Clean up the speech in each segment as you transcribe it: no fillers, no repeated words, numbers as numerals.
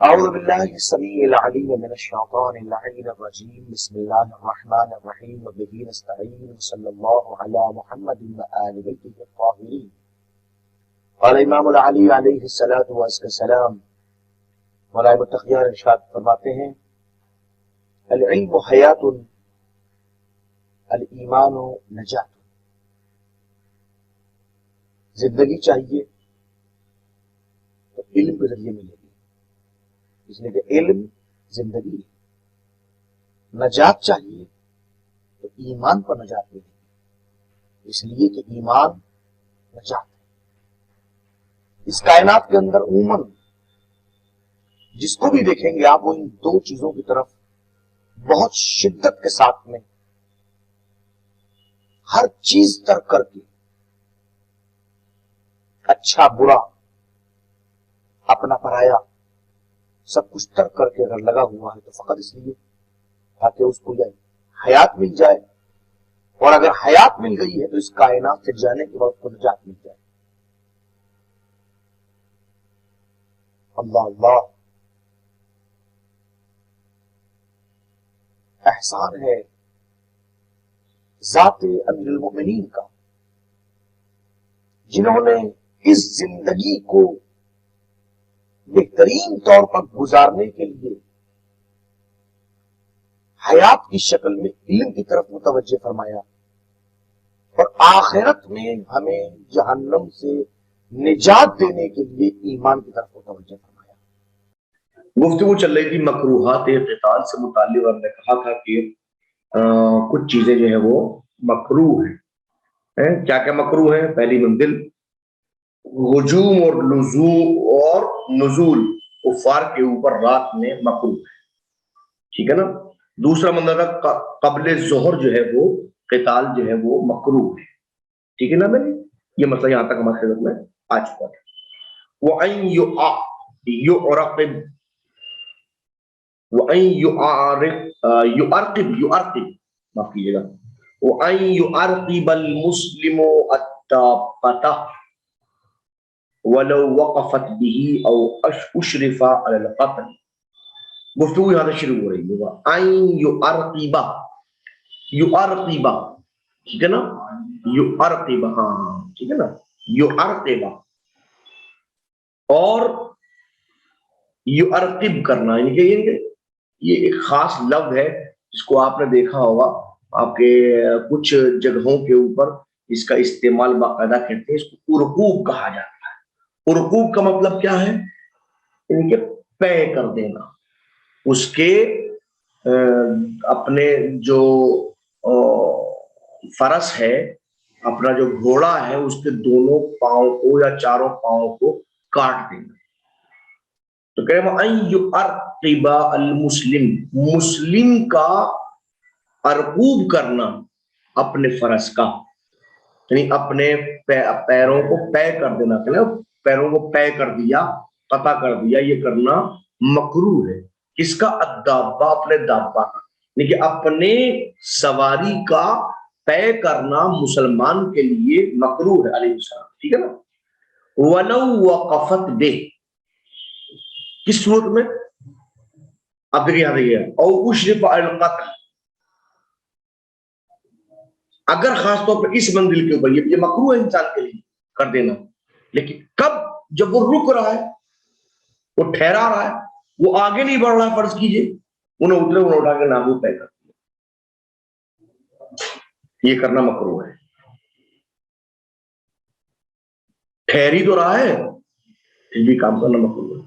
أعوذ بالله السميع العليم من الشيطان اللعين الرجيم بسم الله الرحمن الرحيم وبه نستعين صلى الله على محمد وآل بيته الطاهرين. قال امام العلی علیہ الصلوۃ والسلام مولا متقیان ارشاد فرماتے ہیں العلم حیات الایمان نجات. زندگی چاہیے تو علم کے ذریعے ملے گی، اس لیے کہ علم زندگی ہے. نجات چاہیے تو ایمان پر نجات ملے گی، اس لیے کہ ایمان نجات ہے. اس کائنات کے اندر عموماً جس کو بھی دیکھیں گے آپ وہ ان دو چیزوں کی طرف بہت شدت کے ساتھ میں ہر چیز ترک کر کے، اچھا برا اپنا پرایا سب کچھ ترک کر کے اگر لگا ہوا ہے تو فقط اس لیے تاکہ اس کو حیات مل جائے، اور اگر حیات مل گئی ہے تو اس کائنات سے جانے کے بعد اس کو نجات مل جائے. اللہ اللہ، احسان ہے ذات امیر المؤمنین کا، جنہوں نے اس زندگی کو بہترین طور پر گزارنے کے لیے حیات کی شکل میں علم کی طرف متوجہ فرمایا، اور آخرت میں ہمیں جہنم سے نجات دینے کے لیے ایمان کی طرف متوجہ فرمایا. گفتگو چل رہی تھی مکروہات قتال سے متعلق، اور نے کہا تھا کہ کچھ چیزیں جو ہے وہ مکروہ ہیں. کیا کیا مکروہ ہیں؟ پہلی منزل ہجوم اور لزوم اور نزول کفار کے اوپر رات میں مکروہ ہے، ٹھیک ہے نا. دوسرا منزل تھا قبل ظہر جو ہے وہ قتال جو ہے وہ مکروہ ہے، ٹھیک ہے نا. میں نے یہ مسئلہ یہاں تک ہمارے خدمت میں آ چکا تھا. وَأَن يُعْرَقِبْ معاف کیجیے گا وَأَن يُعَرْقِبَ الْمُسْلِمُ الدَّابَّةَ وَلَوْ وَقَفَتْ بِهِ أَوْ أُشْرِفَ عَلَى الْقَتْلِ. گفتگو یہاں سے شروع ہو رہی ہے. وَأَن يُعَرْقِبَ ٹھیک ہے نا، يُعَرْقِبَ ہاں ٹھیک ہے نا، يُعَرْقِبَ اور يُعَرْقِب کرنا، یعنی کہ یہ ایک خاص لفظ ہے جس کو آپ نے دیکھا ہوگا آپ کے کچھ جگہوں کے اوپر اس کا استعمال باقاعدہ کرتے ہیں. اس کو ارقوب کہا جاتا ہے. ارقوب کا مطلب کیا ہے؟ یعنی کہ پے کر دینا. اس کے اپنے جو فرس ہے، اپنا جو گھوڑا ہے، اس کے دونوں پاؤں کو یا چاروں پاؤں کو کاٹ دینا. تو کہ يُعَرْقِبَ المسلم، مسلم کا ارقوب کرنا اپنے فرس کا، یعنی اپنے پیروں کو پے کر دینا، پیروں کو پے کر دیا، قطع کر دیا، یہ کرنا مکروہ ہے. کس کا؟ الدابہ، اپنے دابہ کا، یعنی کہ اپنے سواری کا پے کرنا مسلمان کے لیے مکروہ ہے علیہ السلام، ٹھیک ہے نا. وَلَوْ وَقَفَتْ بِهِ، کس صورت میں؟ اب دیکھیے یہاں دیکھیے او اشرف علی القتل، اگر خاص طور پر اس منزل کے اوپر یہ مکروہ ہے انسان کے لیے کر دینا، لیکن کب؟ جب وہ رک رہا ہے، وہ ٹھہرا رہا ہے، وہ آگے نہیں بڑھ رہا ہے. فرض کیجئے انہیں اترے، انہیں اٹھا کے نابود طے کر دیا، یہ کرنا مکروہ ہے. ٹھہر ہی تو رہا ہے، پھر بھی کام کرنا مکروہ ہے.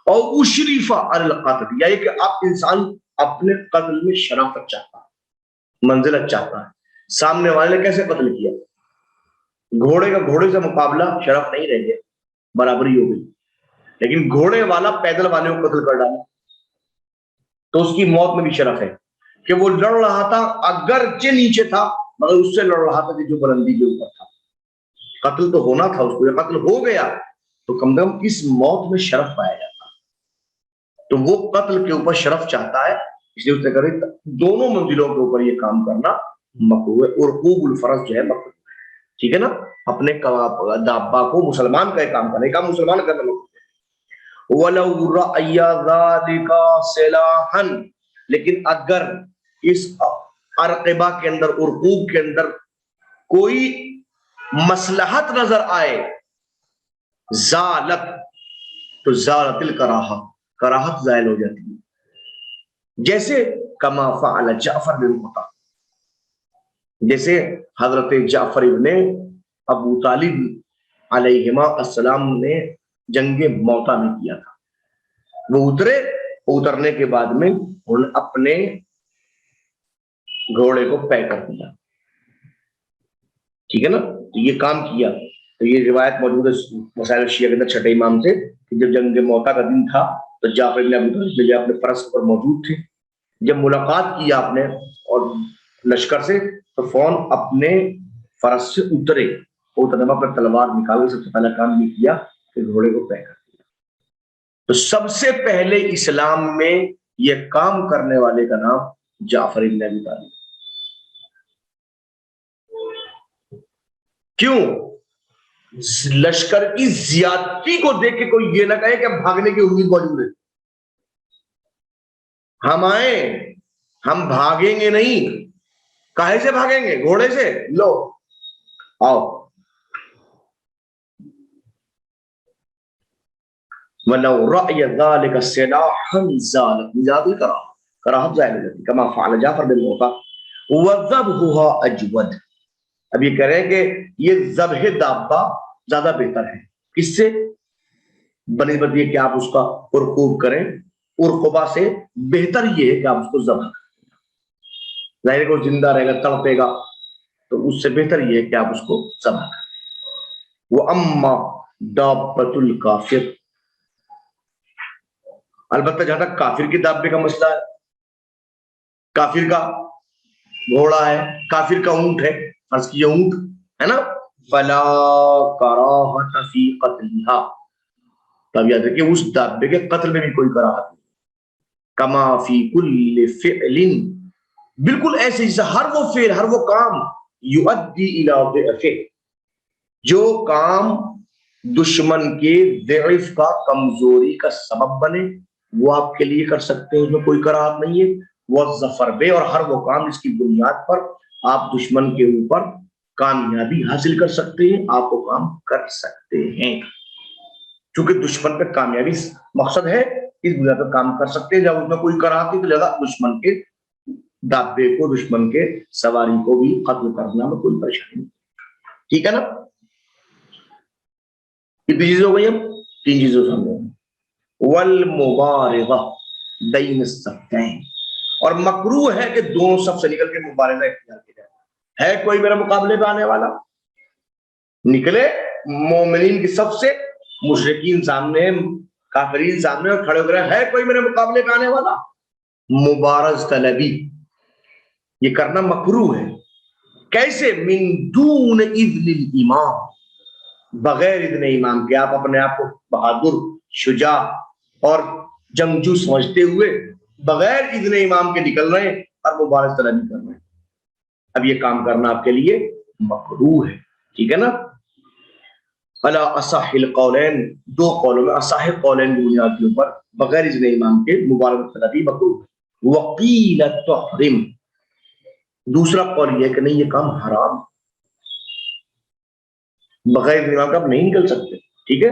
اور اشرف علی القتل، یعنی کہ اب انسان اپنے قتل میں شرافت چاہتا ہے، منزلت چاہتا ہے. سامنے والے نے کیسے قتل کیا؟ گھوڑے کا گھوڑے سے مقابلہ شرف نہیں رہ گیا، برابری ہو گئی. لیکن گھوڑے والا پیدل والے کو قتل کر ڈالا تو اس کی موت میں بھی شرف ہے کہ وہ لڑ رہا تھا، اگرچہ نیچے تھا مگر اس سے لڑ رہا تھا کہ جو بلندی کے اوپر تھا. قتل تو ہونا تھا اس کو، قتل ہو گیا تو کم از کم اس موت میں شرف پایا جاتا. تو وہ قتل کے اوپر شرف چاہتا ہے، اس لیے اس نے کرے. دونوں منزلوں کے اوپر یہ کام کرنا مکروہ ہے. ارقوب الفرس جو ہے مکروہ ہے، ٹھیک ہے نا. اپنے دابہ کو مسلمان کا کام کرنے کا مسلمان کرنا مکروہ ہے. وَلَوْ رَأَيَ ذَلِكَ صِلَاحًا، لیکن اگر اس ارقبہ کے اندر، ارقوب کے اندر کوئی مصلحت نظر آئے، زالت، تو زالت الکراہہ، کراہت زائل ہو جاتی ہے، جیسے کما فعل جعفر بن موطا، جیسے حضرت جعفر ابن ابو طالب علیہما السلام نے جنگ موطا میں کیا تھا۔ وہ اترنے کے بعد میں انہوں نے اپنے گھوڑے کو پے کر دیا، ٹھیک ہے نا، تو یہ کام کیا۔ تو یہ روایت موجود ہے مسائل شیعہ کے اندر چھٹے امام سے کہ جب جنگ موطا کا دن تھا تو جعفر بن ابو طالب جو اپنے فرس پر موجود تھے، جب ملاقات کیا آپ نے اور لشکر سے، تو فون اپنے فرس سے اترے، پر تلوار نکال کے سب سے پہلا کام یہ کیا کہ گھوڑے کو پے کر دیا۔ تو سب سے پہلے اسلام میں یہ کام کرنے والے کا نام جعفر بن ابی طالب۔ کیوں؟ لشکر کی زیادتی کو دیکھ کے کوئی یہ نہ کہے کہ بھاگنے کی امید موجود ہے، ہم آئیں، ہم بھاگیں گے نہیں۔ کاہے سے بھاگیں گے؟ گھوڑے سے، لو آؤ۔ وَلَوْ رَأْيَ ذَلِكَ سِلَاحًا زَالَتْ، زیادہ کراہت ظاہر ہو جاتی، کما فعل جعفر بن موطا۔ وَذَبْحُهَا أَجْوَدُ، اب یہ کہہ رہے ہیں کہ یہ ذبح دابہ زیادہ بہتر ہے، کس سے؟ بنسبت یہ کہ آپ اس کا ارقوب کریں، ارقبہ سے بہتر یہ ہے کہ آپ اس کو ذبح کریں۔ ظاہر ہے کہ وہ زندہ رہے گا، تڑپے گا، تو اس سے بہتر یہ ہے کہ آپ اس کو ذبح کریں۔ وَأَمَّا دَابَّةُ الْكَافِرِ، البتہ جہاں تک کافر کے دابے کا مسئلہ ہے، کافر کا گھوڑا ہے، کافر کا اونٹ ہے، فرض کیے اونٹ ہے نا، فلا کراہۃ فی قتلھا، تب یاد رکھیے اس دابے کے قتل میں بھی کوئی کراہت نہیں، کما فی کل فعل، بالکل ایسے جیسے ہر وہ فعل، ہر وہ کام، یؤدی الی ضعف، جو کام دشمن کے ضعف کا، کمزوری کا سبب بنے، وہ آپ کے لیے کر سکتے ہیں، اس میں کوئی کراہت نہیں ہے۔ وہ ظفر بے، اور ہر وہ کام جس کی بنیاد پر آپ دشمن کے اوپر کامیابی حاصل کر سکتے ہیں، آپ وہ کام کر سکتے ہیں، چونکہ دشمن پہ کامیابی مقصد ہے، اس بنیاد پر کام کر سکتے ہیں۔ جب اس میں کوئی کراہت نہیں تو لہذا دشمن کے دابے کو، دشمن کے سواری کو بھی قتل کرنا میں کوئی پریشانی نہیں، ٹھیک ہے نا۔ کتنی چیزیں ہو گئی؟ اب 3 چیزیں سامنے۔ والمبارزہ بین الصفین، اور مکروہ ہے کہ دونوں صف سے نکل کے مبارزہ اختیار کیا جائے۔ ہے کوئی میرا مقابلے پہ آنے والا؟ نکلے مومنین کی صف سے، مشرکین سامنے، کافرین سامنے، اور کھڑے ہو گئے، ہے کوئی میرے مقابلے پہ آنے والا؟ مبارز طلبی، یہ کرنا مکروہ ہے۔ کیسے؟ من دون اذن الامام، بغیر اذن امام کے، آپ اپنے آپ کو بہادر، شجاع اور جنگجو سمجھتے ہوئے بغیر اذن امام کے نکل رہے ہیں اور مبارز طلبی کر رہے ہیں، اب یہ کام کرنا آپ کے لیے مکروہ ہے، ٹھیک ہے نا۔ علی اصح القولین، 2 قولوں میں، اصح قولین کی بنیاد کے اوپر بغیر اذن امام کے مبارز طلبی مکروہ ہے۔ وقیل تحرم، دوسرا قول یہ کہ نہیں، یہ کام حرام، بغیر امام کا آپ نہیں نکل سکتے، ٹھیک ہے۔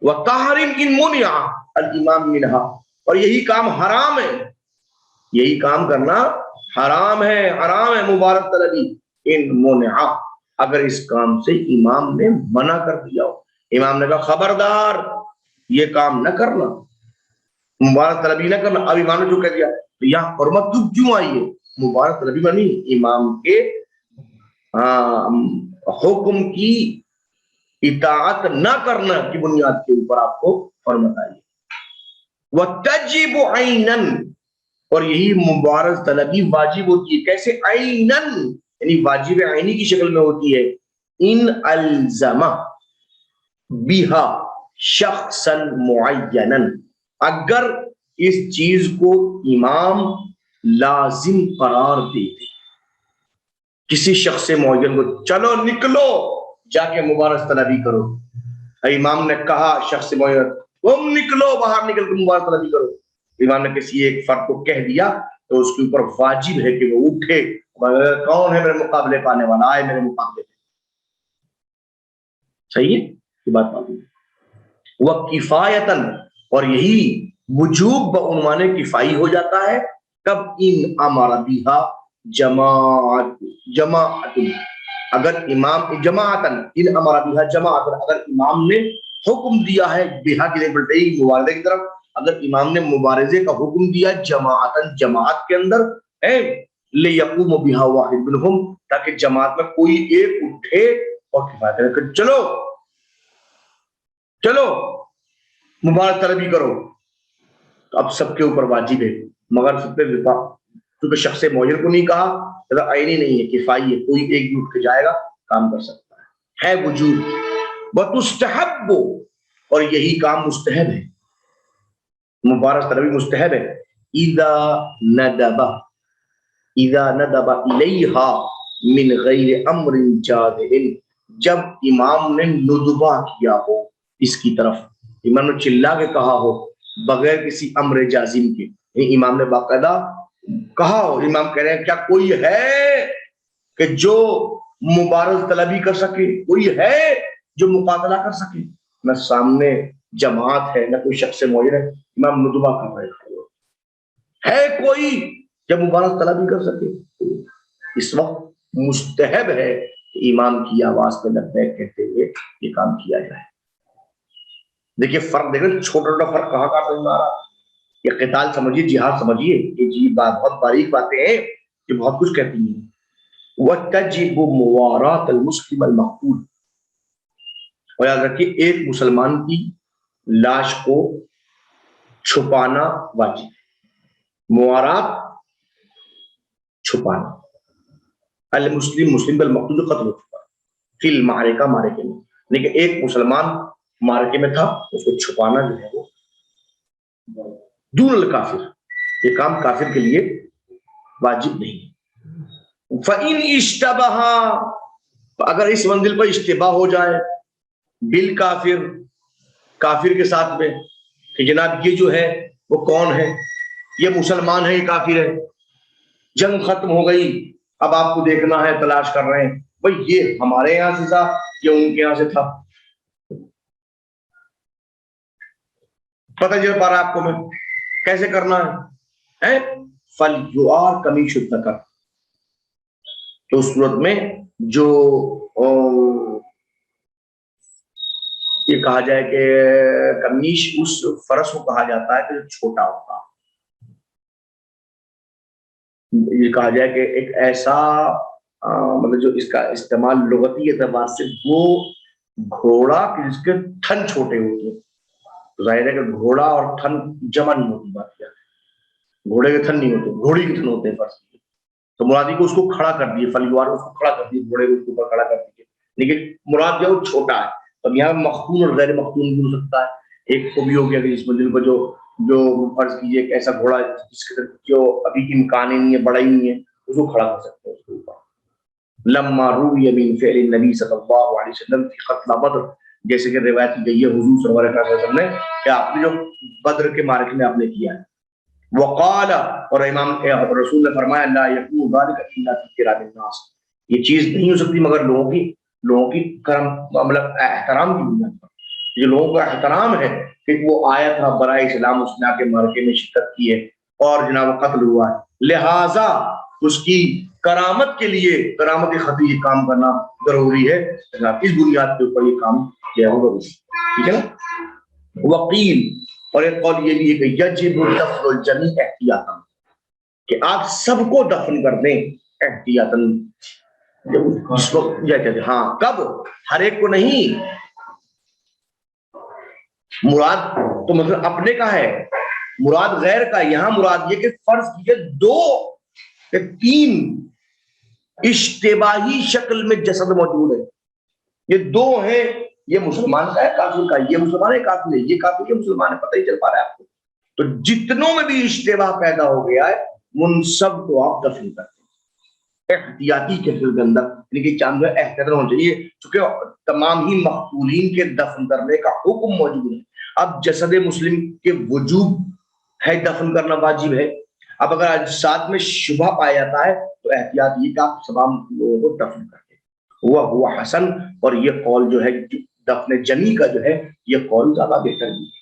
وَتَحْرِمْ إِن مُنِعَ الْإِمَامُ مِنْهَا، اور یہی کام حرام ہے، یہی کام کرنا حرام ہے، حرام ہے مبارک طلبی، ان منع، اگر اس کام سے امام نے منع کر دیا ہو، امام نے کہا خبردار یہ کام نہ کرنا، مبارک طلبی نہ کرنا، اب امام نے جو کہہ دیا، تو یہاں حرمت کیوں آئی ہے؟ مبارک طلبی میں نہیں، امام کے حکم کی اطاعت نہ کرنا کی بنیاد کے اوپر آپ کو حرمت آئی ہے۔ وَتَجِبُ عَيْنًا، اور یہی مبارز طلبی واجب ہوتی ہے، کیسے؟ عینن، یعنی واجب عینی کی شکل میں ہوتی ہے، ان الزم بہا شخصا معینا، اگر اس چیز کو امام لازم قرار دے دے، کسی شخص معین کو، چلو نکلو جا کے مبارز طلبی کرو، امام نے کہا شخص معین تم نکلو باہر، نکل کے مبارک طلبی کرو. امام نے کسی ایک فرد کو کہہ دیا تو اس کے اوپر واجب ہے کہ وہ اٹھے. کون ہے میرے مقابلے پانے والا، آئے میرے مقابلے. صحیح ہے یہ بات معلوم ہے. وہ کفایتن، اور یہی وجوب بعنوان کفائی ہو جاتا ہے کب؟ ان امر بہا جماعت، اگر امام جماعتن، ان امر بہا جماعتن، اگر امام نے حکم دیا ہے، بہا کی دیکھ بلتے ہی مبارزے کی طرف، اگر امام نے مبارزے کا حکم دیا جماعتن، جماعت کے اندر ہے، لیقوم بہا واحد منہم، تاکہ جماعت میں کوئی ایک اٹھے اور کفایت کرے کہ چلو چلو مبارک طلبی کرو. تو اب سب کے اوپر واجب ہے، مگر سب پہ کیونکہ شخص معین کو نہیں کہا، عینی نہیں ہے، کفائی ہے، کوئی ایک بھی اٹھ کے جائے گا کام کر سکتا ہے وجوب. وتستحب، اور یہی کام مستحب ہے، مبارک طلبی مستحب ہے. اذا ندب الیہا من غیر امر جازم، جب امام نے ندبہ کیا ہو اس کی طرف، امام نے چلا کے کہا ہو بغیر کسی امر جازم کے، امام نے باقاعدہ کہا ہو، امام کہہ رہے ہیں کیا کوئی ہے کہ جو مبارز طلبی کر سکے، کوئی ہے جو مقابلہ کر سکے، نہ سامنے جماعت ہے نہ کوئی شخص معین ہے، امام ندبہ کر رہے ہے کوئی جب مبارز طلبی کر سکے. اس وقت مستحب ہے کہ امام کی آواز پہ لبیک کہتے ہوئے یہ کام کیا جائے. دیکھیے فرق دیکھیں، چھوٹا چھوٹا فرق کہاں کا سمجھ آ رہا. یہ قتال سمجھیے، جہاد سمجھیے، یہ جی بہت باریک باتیں ہیں، یہ بہت کچھ کہتی ہیں. وَتَجِبُ مُوَارَاةَ الْمُسْلِمِ الْمَقْتُولِ، اور یاد رکھیے ایک مسلمان کی لاش کو چھپانا واجب ہے. موارات چھپانا، المسلم مسلم بالمقتول قتل ہو چکا فی المعرکہ، معرکے میں، لیکن ایک مسلمان معرکے میں تھا، اس کو چھپانا جو ہے وہ دون الکافر، یہ کام کافر کے لیے واجب نہیں. فَإِنْ اشْتَبَهَا، اگر اس منزل پر اشتباہ ہو جائے بالکافر، کافر کے ساتھ میں، کہ جناب یہ جو ہے وہ کون ہے، یہ مسلمان ہے یہ کافر ہے، جنگ ختم ہو گئی، اب آپ کو دیکھنا ہے، تلاش کر رہے ہیں بھئی یہ ہمارے یہاں سے تھا یا ان کے یہاں سے تھا، پتہ چل پا رہا آپ کو میں کیسے کرنا ہے. فَلْيُعَارْ قَمِيصُ الذَّكَرِ، تو اس صورت میں جو یہ کہا جائے کہ قمیص اس فرس کو کہا جاتا ہے کہ جو چھوٹا ہوتا، یہ کہا جائے کہ ایک ایسا مطلب جو اس کا استعمال لغتی اعتبار سے، وہ گھوڑا کہ جس کے تھن چھوٹے ہوتے ہیں، تو ظاہر ہے کہ گھوڑا اور تھن جمع نہیں ہوتی، بات کیا ہے، گھوڑے کے تھن نہیں ہوتے، گھوڑی کے تھن ہوتے ہیں فرض کیجیے، تو مرادی کو اس کو کھڑا کر دیے، فلیوار اس کو کھڑا کر دیے، گھوڑے کو اس کے اوپر کھڑا کر دیے، لیکن مراد جو چھوٹا ہے. اب یہاں مختون اور غیر مختون بھی ہو سکتا ہے. ایک کو بھی ہو گیا کہ اس منزل کو جو فرض کیجیے کہ ایسا گھوڑا جس کے جو ابھی امکان ہی نہیں ہے، بڑا ہی نہیں ہے، اس کو کھڑا کر سکتے ہیں اس کے اوپر. لما روی من فعل النبی صلی اللہ علیہ وسلم فی قتل بدر، جیسے کہ روایت کی گئی ہے حضور صلی اللہ علیہ وسلم نے کہ آپ نے جو بدر کے معرکے میں آپ نے کیا ہے. وقال، اور امام رسول نے فرمایا لا یکون ذلک الا فی کرام الناس، یہ چیز نہیں ہو سکتی مگر لوگوں کی کرم مطلب احترام کی بنیاد پر، جو لوگوں کا احترام ہے کہ وہ آیا تھا برائے اسلام، اس نے آ کے معرکے میں شرکت کی ہے اور جناب قتل ہوا ہے، لہٰذا اس کی کرامت کے لیے، کرامت خطی یہ کام کرنا ضروری ہے، اس بنیاد کے اوپر یہ کام کیا ہوگا. ٹھیک ہے نا. وقیل، اور ایک قول یہ بھی ہے کہ یجب دفن الجمیع احتیاطا، کہ آپ سب کو دفن کر دیں احتیاطاً، اس وقت کیا کہتے ہیں، ہاں کب، ہر ایک کو نہیں، مراد تو مطلب اپنے کا ہے، مراد غیر کا. یہاں مراد یہ کہ فرض کیجئے 2 یا 3 اشتباہی شکل میں جسد موجود ہے، یہ 2 ہیں، یہ مسلمان کا ہے کافر کا ہے، یہ مسلمان ہے کافر ہے، یہ کافر ہے مسلمان ہے، پتہ ہی چل پا رہا ہے آپ کو. تو جتنوں میں بھی اشتباہ پیدا ہو گیا ہے ان سب کو آپ دفن کرتے ہیں احتیاطی کے اندر، یعنی کہ چاند احتیاط ہونا چاہیے، چونکہ تمام ہی مقتولین کے دفن کرنے کا حکم موجود ہے. اب جسد مسلم کے وجوب ہے دفن کرنا واجب ہے. اب اگر اجساد میں شبہ پایا جاتا ہے تو احتیاط یہ کہ آپ تمام لوگوں کو دفن کر دیں. وہ حسن، اور یہ قول جو ہے دفن جنی کا جو ہے یہ قول زیادہ بہتر بھی ہے.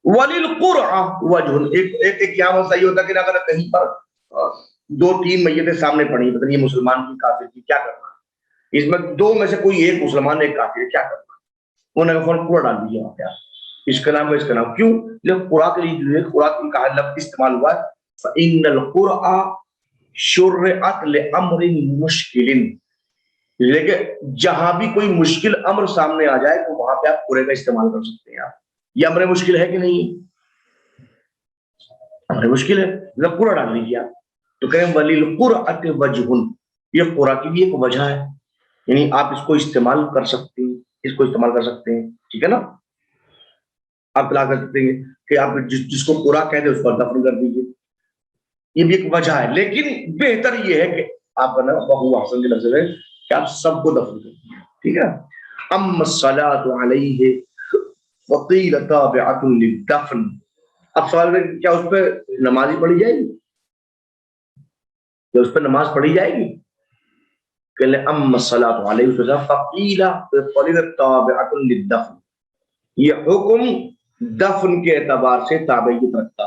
وَلِلْقُرْعَ وَجْهٌ، ایک یہاں مسئلہ یہ ہوتا ہے کہ اگر کہیں پر 2-3 میتیں سامنے پڑی، پتہ نہیں یہ مسلمان کی کافر کی، کیا کرنا ہے؟ اس میں 2 میں سے کوئی ایک مسلمان ایک کافر ہے، کیا کرنا ہے؟ انہوں نے فوراً قرآن ڈال دیا وہاں پہ، اس کا نام ہے اس کا نام. کیوں؟ جب قرآن کے لیے قرآن کا لفظ استعمال ہوا ہے فَإِنَّ الْقُرْعَ شُرِّعَتْ لِأَمْرٍ مُشْكِلٍ، لیکن جہاں بھی کوئی مشکل امر سامنے آ جائے تو وہاں پہ آپ قرآن کا استعمال کر سکتے ہیں. آپ یہ امر مشکل ہے کہ نہیں؟ امر مشکل ہے، جب قرآن ڈال لیجیے آپ تو کہیں وَلِلْقُرْعَةِ وَجْهٌ، یہ قرآن کی بھی ایک وجہ ہے، یعنی آپ اس کو استعمال کر سکتے ہیں، اس کو استعمال کر سکتے ہیں. ٹھیک ہے نا؟ آپ طلاق کر سکتے ہیں کہ آپ جس کو قرآن کہتے ہیں اس کو دفن کر دیجیے، یہ بھی ایک وجہ ہے. لیکن بہتر یہ ہے کہ آپ کا بہو حسن کے لفظ ہے کہ آپ سب کو دفن کر دیجیے. ٹھیک ہے. اما الصلاۃ علیہ وقیل تابعۃ للدفن، اب سوال ہے کیا اس پہ نماز ہی پڑھی جائے گی؟ کیا اس پہ نماز پڑھی جائے گی؟ کہ اما الصلاۃ علیہ وقیل تابعۃ للدفن، یہ حکم دفن کے اعتبار سے تابعیت رکھتا.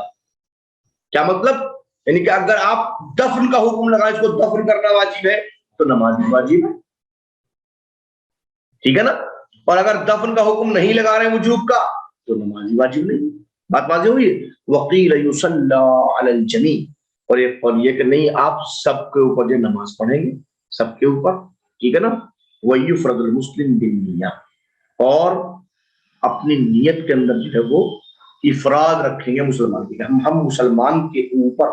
کیا مطلب؟ یعنی کہ اگر آپ دفن کا حکم لگائیں، اس کو دفن کرنا واجب ہے تو نماز بھی واجب ہے. ٹھیک ہے نا؟ اور اگر دفن کا حکم نہیں لگا رہے وجوب کا تو نماز بھی واجب نہیں. بات واضح ہوئی ہے. وقیل یصلی علی الجمیع، اور یہ کہ نہیں آپ سب کے اوپر جو نماز پڑھیں گے، سب کے اوپر. ٹھیک ہے نا؟ ویفرض المسلم بالنیہ، اور اپنی نیت کے اندر جو ہے وہ افراد رکھیں گے مسلمان کی، ہم مسلمان کے اوپر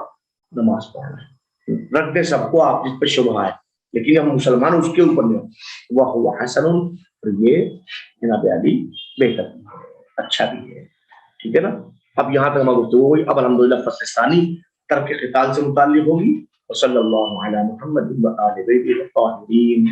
نماز پڑھ رہے ہیں. رکھ دیں سب کو آپ جس پہ شبہ ہے، لیکن ہم مسلمان اس کے اوپر نہیں. وہ حسن، اور یہ جناب علی بہتر ہے، اچھا بھی ہے. ٹھیک ہے نا؟ اب یہاں تک ہماری گفتگو ہوئی. اب الحمدللہ فصل ثانی ترک قتال سے متعلق ہوگی. وصلی اللہ علی محمد وآلہ الطاہرین.